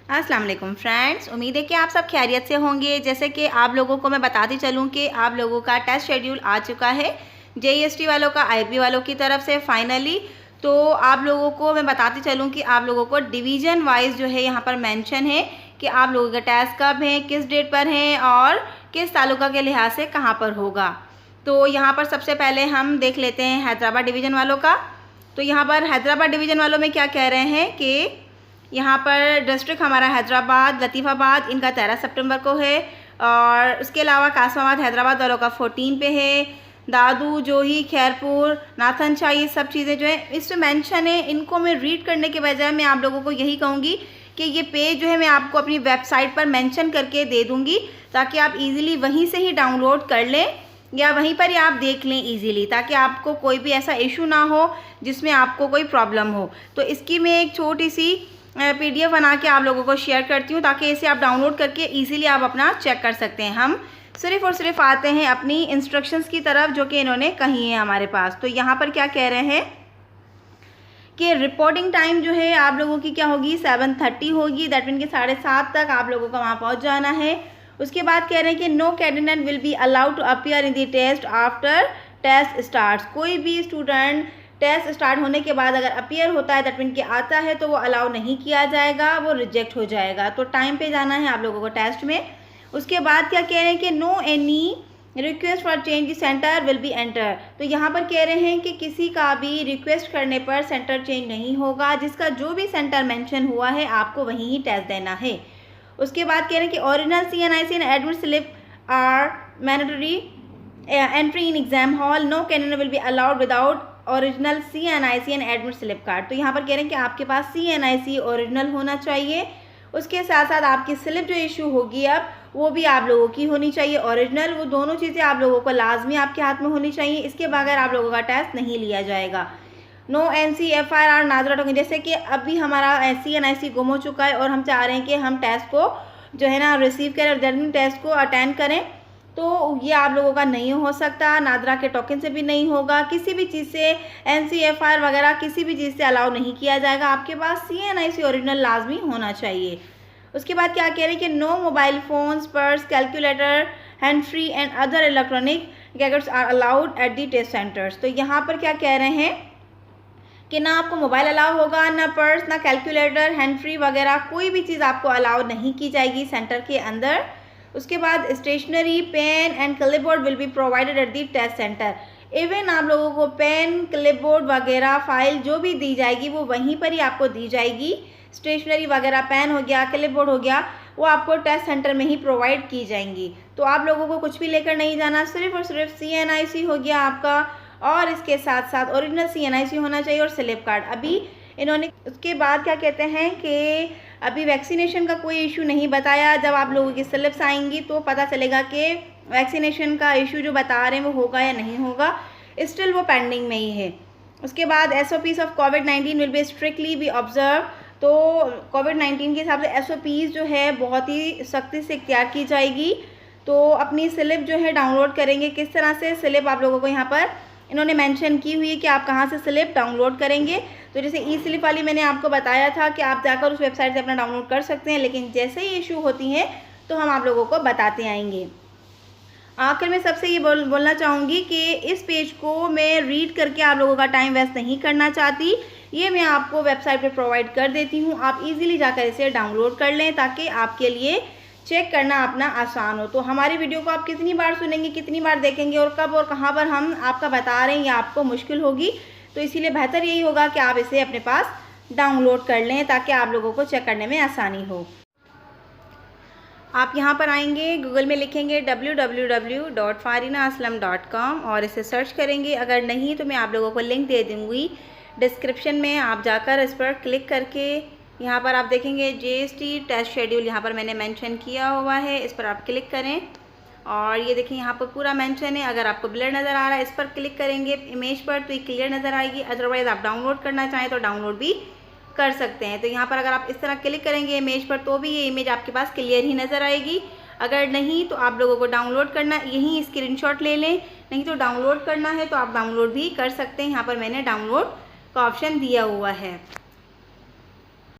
अस्सलाम वालेकुम फ्रेंड्स, उम्मीद है कि आप सब खैरियत से होंगे। जैसे कि आप लोगों को मैं बताती चलूँ कि आप लोगों का टेस्ट शेड्यूल आ चुका है JEST वालों का, IB वालों की तरफ से फाइनली। तो आप लोगों को मैं बताती चलूँ कि आप लोगों को डिवीज़न वाइज जो है यहाँ पर मेंशन है कि आप लोगों का टेस्ट कब है, किस डेट पर हैं और किस तालुका के लिहाज से कहाँ पर होगा। तो यहाँ पर सबसे पहले हम देख लेते हैं हैदराबाद डिवीज़न वालों का। तो यहाँ पर हैदराबाद डिवीज़न वालों में क्या कह रहे हैं कि यहाँ पर डिस्ट्रिक्ट हमारा हैदराबाद, लतीफ़ाबाद इनका 13 सितंबर को है और उसके अलावा कासमाबाद हैदराबाद वालों का 14 पे है। दादू, जोही, खैरपुर, नाथनशाह, ये सब चीज़ें जो है इसमें मेंशन है। इनको मैं रीड करने के बजाय मैं आप लोगों को यही कहूँगी कि ये पेज जो है मैं आपको अपनी वेबसाइट पर मेंशन करके दे दूँगी ताकि आप इजीली वहीं से ही डाउनलोड कर लें या वहीं पर ही आप देख लें इजीली, ताकि आपको कोई भी ऐसा इशू ना हो जिसमें आपको कोई प्रॉब्लम हो। तो इसकी मैं एक छोटी सी PDF बना के आप लोगों को शेयर करती हूँ ताकि इसे आप डाउनलोड करके इजीली आप अपना चेक कर सकते हैं। हम सिर्फ़ और सिर्फ आते हैं अपनी इंस्ट्रक्शंस की तरफ जो कि इन्होंने कही है हमारे पास। तो यहाँ पर क्या कह रहे हैं कि रिपोर्टिंग टाइम जो है आप लोगों की क्या होगी, 7:30 होगी। दैट मीन कि 7:30 तक आप लोगों को वहाँ पहुँच जाना है। उसके बाद कह रहे हैं कि no candidate will be allowed to appear in the test after test starts. कोई भी स्टूडेंट टेस्ट स्टार्ट होने के बाद अगर अपीयर होता है, दैट मीन कि आता है, तो वो अलाउ नहीं किया जाएगा, वो रिजेक्ट हो जाएगा। तो टाइम पे जाना है आप लोगों को टेस्ट में। उसके बाद क्या कह रहे हैं कि no any request for change the centre will be enter. तो यहाँ पर कह रहे हैं कि किसी का भी रिक्वेस्ट करने पर सेंटर चेंज नहीं होगा। जिसका जो भी सेंटर मेंशन हुआ है आपको वहीं ही टेस्ट देना है। उसके बाद कह रहे हैं कि original CNIC and admit slip are mandatory entry in exam hall. No candidate will be allowed without original CNIC and admit slip card. तो यहाँ पर कह रहे हैं कि आपके पास CNIC ओरिजिनल होना चाहिए। उसके साथ साथ आपकी स्लिप जो इशू होगी अब वो भी आप लोगों की होनी चाहिए ओरिजिनल। वो दोनों चीज़ें आप लोगों को लाजमी आपके हाथ में होनी चाहिए। इसके बगैर आप लोगों का टेस्ट नहीं लिया जाएगा। नो NC FIR नाजरा टोकन। जैसे कि अभी हमारा CNIC गुम हो चुका है और हम चाह रहे हैं कि हम टेस्ट को जो है ना रिसीव करें और जर्मन टेस्ट को अटेंड करें, तो ये आप लोगों का नहीं हो सकता। नादरा के टोकन से भी नहीं होगा। किसी भी चीज़ से NC FIR वगैरह किसी भी चीज़ से अलाउ नहीं किया जाएगा। आपके पास CNIC ओरिजिनल लाजमी होना चाहिए। उसके बाद क्या कह रहे हैं कि no mobile phones, purse, calculator, hand free and other electronic gadgets are allowed at the test centres. तो यहाँ पर क्या कह रहे हैं कि ना आपको मोबाइल अलाउ होगा, ना पर्स, ना कैलकुलेटर, हैंड फ्री वगैरह कोई भी चीज़ आपको अलाउ नहीं की जाएगी सेंटर के अंदर। उसके बाद stationery, pen and clipboard will be provided at the test centre. Even आप लोगों को पेन, क्लिपबोर्ड वगैरह फाइल जो भी दी जाएगी वो वहीं पर ही आपको दी जाएगी। स्टेशनरी वगैरह, पेन हो गया, क्लिपबोर्ड हो गया, वो आपको टेस्ट सेंटर में ही प्रोवाइड की जाएंगी। तो आप लोगों को कुछ भी लेकर नहीं जाना, सिर्फ और सिर्फ CNIC हो गया आपका और इसके साथ साथ ओरिजिनल CNIC होना चाहिए और स्लिप कार्ड। अभी इन्होंने उसके बाद क्या कहते हैं कि अभी वैक्सीनेशन का कोई इशू नहीं बताया। जब आप लोगों की स्लिप्स आएंगी तो पता चलेगा कि वैक्सीनेशन का इशू जो बता रहे हैं वो होगा या नहीं होगा। स्टिल वो पेंडिंग में ही है। उसके बाद SOPs of COVID-19 will be strictly B observe. तो COVID-19 के हिसाब से SOPs जो है बहुत ही सख्ती से इख्तियार की जाएगी। तो अपनी स्लिप जो है डाउनलोड करेंगे। किस तरह से स्लिप आप लोगों को यहाँ पर इन्होंने मेंशन की हुई है कि आप कहाँ से स्लिप डाउनलोड करेंगे। तो जैसे E-स्लिप वाली मैंने आपको बताया था कि आप जाकर उस वेबसाइट से अपना डाउनलोड कर सकते हैं, लेकिन जैसे ही इशू होती हैं तो हम आप लोगों को बताते आएंगे। आखिर में सबसे ये बोलना चाहूँगी कि इस पेज को मैं रीड करके आप लोगों का टाइम वेस्ट नहीं करना चाहती। ये मैं आपको वेबसाइट पर प्रोवाइड कर देती हूँ, आप इजीली जाकर इसे डाउनलोड कर लें ताकि आपके लिए चेक करना अपना आसान हो। तो हमारी वीडियो को आप कितनी बार सुनेंगे, कितनी बार देखेंगे और कब और कहाँ पर हम आपका बता रहे हैं ये आपको मुश्किल होगी। तो इसीलिए बेहतर यही होगा कि आप इसे अपने पास डाउनलोड कर लें ताकि आप लोगों को चेक करने में आसानी हो। आप यहाँ पर आएंगे, गूगल में लिखेंगे www.farinaaslam.com और इसे सर्च करेंगे। अगर नहीं तो मैं आप लोगों को लिंक दे दूँगी डिस्क्रिप्शन में। आप जाकर इस पर क्लिक करके यहाँ पर आप देखेंगे JST टेस्ट शेड्यूल यहाँ पर मैंने मेंशन किया हुआ है। इस पर आप क्लिक करें और ये देखें यहाँ पर पूरा मेंशन है। अगर आपको ब्लर नज़र आ रहा है इस पर क्लिक करेंगे इमेज पर तो ये क्लियर नज़र आएगी। अदरवाइज़ आप डाउनलोड करना चाहें तो डाउनलोड भी कर सकते हैं। तो यहाँ पर अगर आप इस तरह क्लिक करेंगे इमेज पर तो भी ये इमेज आपके पास क्लियर ही नज़र आएगी। अगर नहीं तो आप लोगों को डाउनलोड करना, यहीं स्क्रीनशॉट ले लें, नहीं तो डाउनलोड करना है तो आप डाउनलोड भी कर सकते हैं। यहाँ पर मैंने डाउनलोड का ऑप्शन दिया हुआ है।